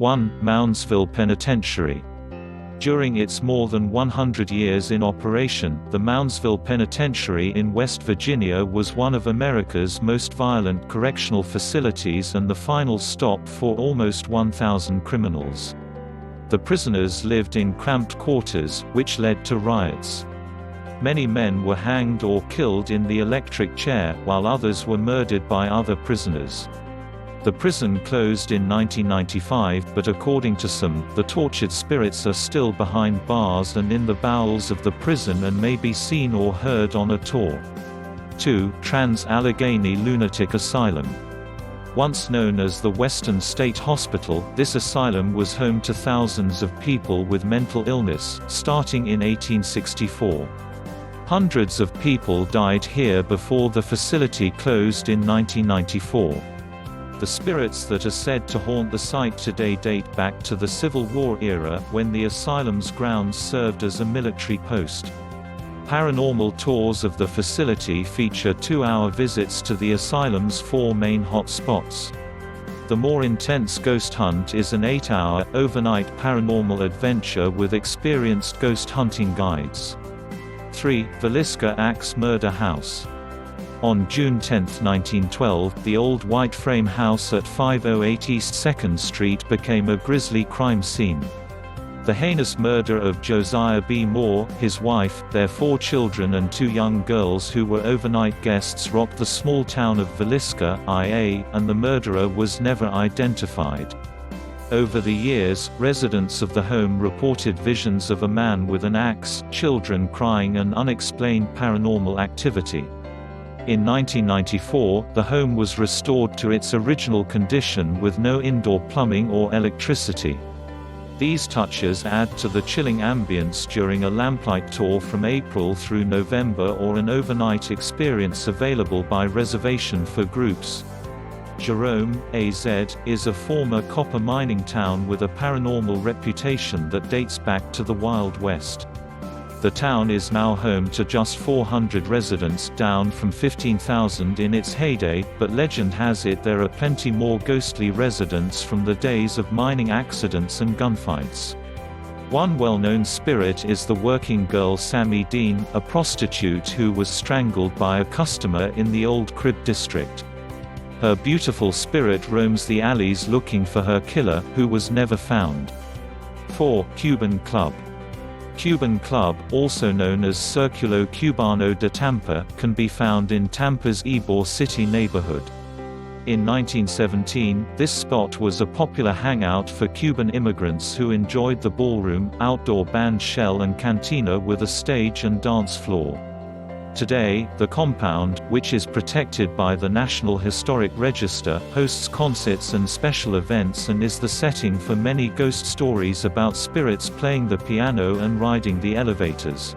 1. Moundsville Penitentiary. During its more than 100 years in operation, the Moundsville Penitentiary in West Virginia was one of America's most violent correctional facilities and the final stop for almost 1,000 criminals. The prisoners lived in cramped quarters, which led to riots. Many men were hanged or killed in the electric chair, while others were murdered by other prisoners. The prison closed in 1995, but according to some, the tortured spirits are still behind bars and in the bowels of the prison and may be seen or heard on a tour. 2. Trans-Allegheny Lunatic Asylum. Once known as the Western State Hospital, this asylum was home to thousands of people with mental illness, starting in 1864. Hundreds of people died here before the facility closed in 1994. The spirits that are said to haunt the site today date back to the Civil War era, when the asylum's grounds served as a military post. Paranormal tours of the facility feature 2-hour visits to the asylum's 4 main hot spots. The more intense ghost hunt is an 8-hour, overnight paranormal adventure with experienced ghost hunting guides. 3. Villisca Axe Murder House. On June 10, 1912, the old white frame house at 508 East 2nd Street became a grisly crime scene. The heinous murder of Josiah B. Moore, his wife, their 4 children and 2 young girls who were overnight guests rocked the small town of Villisca, IA, and the murderer was never identified. Over the years, residents of the home reported visions of a man with an axe, children crying and unexplained paranormal activity. In 1994, the home was restored to its original condition with no indoor plumbing or electricity. These touches add to the chilling ambience during a lamplight tour from April through November or an overnight experience available by reservation for groups. Jerome, AZ, is a former copper mining town with a paranormal reputation that dates back to the Wild West. The town is now home to just 400 residents, down from 15,000 in its heyday, but legend has it there are plenty more ghostly residents from the days of mining accidents and gunfights. One well-known spirit is the working girl Sammy Dean, a prostitute who was strangled by a customer in the Old Crib district. Her beautiful spirit roams the alleys looking for her killer, who was never found. 4. Cuban Club. Cuban Club, also known as Circulo Cubano de Tampa, can be found in Tampa's Ybor City neighborhood. In 1917, this spot was a popular hangout for Cuban immigrants who enjoyed the ballroom, outdoor band shell and cantina with a stage and dance floor. Today, the compound, which is protected by the National Historic Register, hosts concerts and special events and is the setting for many ghost stories about spirits playing the piano and riding the elevators.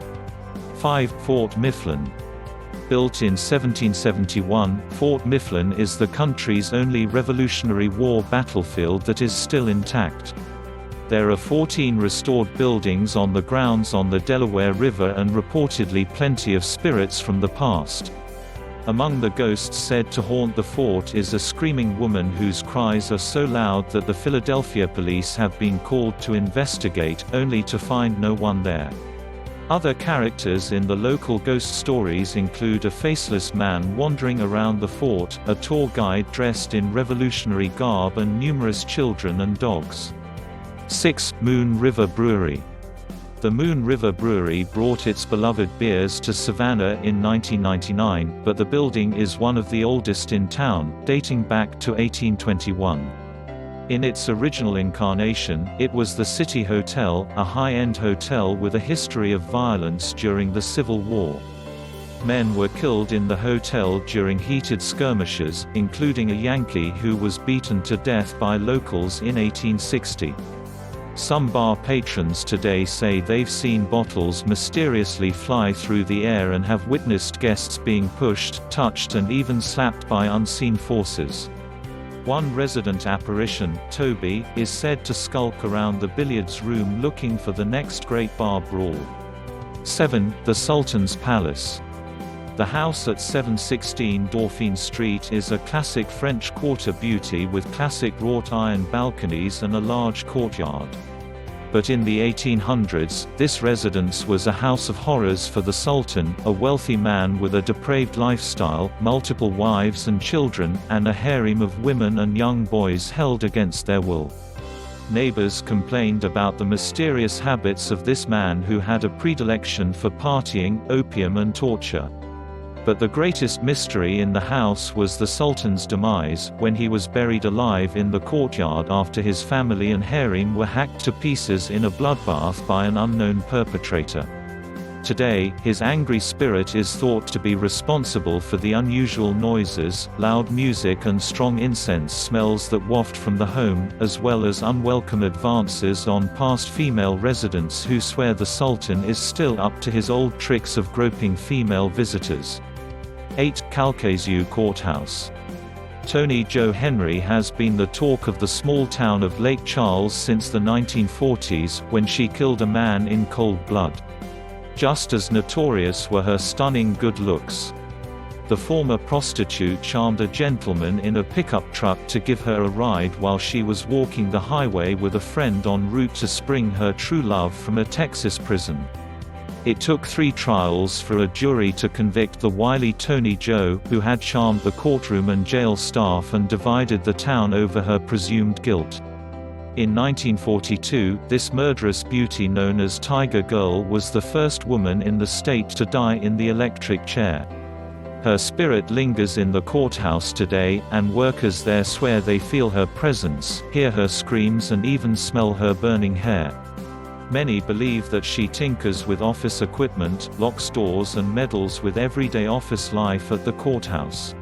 5. Fort Mifflin. Built in 1771, Fort Mifflin is the country's only Revolutionary War battlefield that is still intact. There are 14 restored buildings on the grounds on the Delaware River and reportedly plenty of spirits from the past. Among the ghosts said to haunt the fort is a screaming woman whose cries are so loud that the Philadelphia police have been called to investigate, only to find no one there. Other characters in the local ghost stories include a faceless man wandering around the fort, a tour guide dressed in Revolutionary garb and numerous children and dogs. 6. Moon River Brewery. The Moon River Brewery brought its beloved beers to Savannah in 1999, but the building is one of the oldest in town, dating back to 1821. In its original incarnation, it was the City Hotel, a high-end hotel with a history of violence during the Civil War. Men were killed in the hotel during heated skirmishes, including a Yankee who was beaten to death by locals in 1860. Some bar patrons today say they've seen bottles mysteriously fly through the air and have witnessed guests being pushed, touched and even slapped by unseen forces. One resident apparition, Toby, is said to skulk around the billiards room looking for the next great bar brawl. 7. The Sultan's Palace. The house at 716 Dauphine Street is a classic French Quarter beauty with classic wrought iron balconies and a large courtyard. But in the 1800s, this residence was a house of horrors for the Sultan, a wealthy man with a depraved lifestyle, multiple wives and children, and a harem of women and young boys held against their will. Neighbors complained about the mysterious habits of this man who had a predilection for partying, opium and torture. But the greatest mystery in the house was the Sultan's demise, when he was buried alive in the courtyard after his family and harem were hacked to pieces in a bloodbath by an unknown perpetrator. Today, his angry spirit is thought to be responsible for the unusual noises, loud music and strong incense smells that waft from the home, as well as unwelcome advances on past female residents who swear the Sultan is still up to his old tricks of groping female visitors. 8. Calcasieu Courthouse. Toni Jo Henry has been the talk of the small town of Lake Charles since the 1940s, when she killed a man in cold blood. Just as notorious were her stunning good looks. The former prostitute charmed a gentleman in a pickup truck to give her a ride while she was walking the highway with a friend en route to spring her true love from a Texas prison. It took 3 trials for a jury to convict the wily Toni Jo, who had charmed the courtroom and jail staff and divided the town over her presumed guilt. In 1942, this murderous beauty known as Tiger Girl was the first woman in the state to die in the electric chair. Her spirit lingers in the courthouse today, and workers there swear they feel her presence, hear her screams and even smell her burning hair. Many believe that she tinkers with office equipment, locks doors and meddles with everyday office life at the courthouse.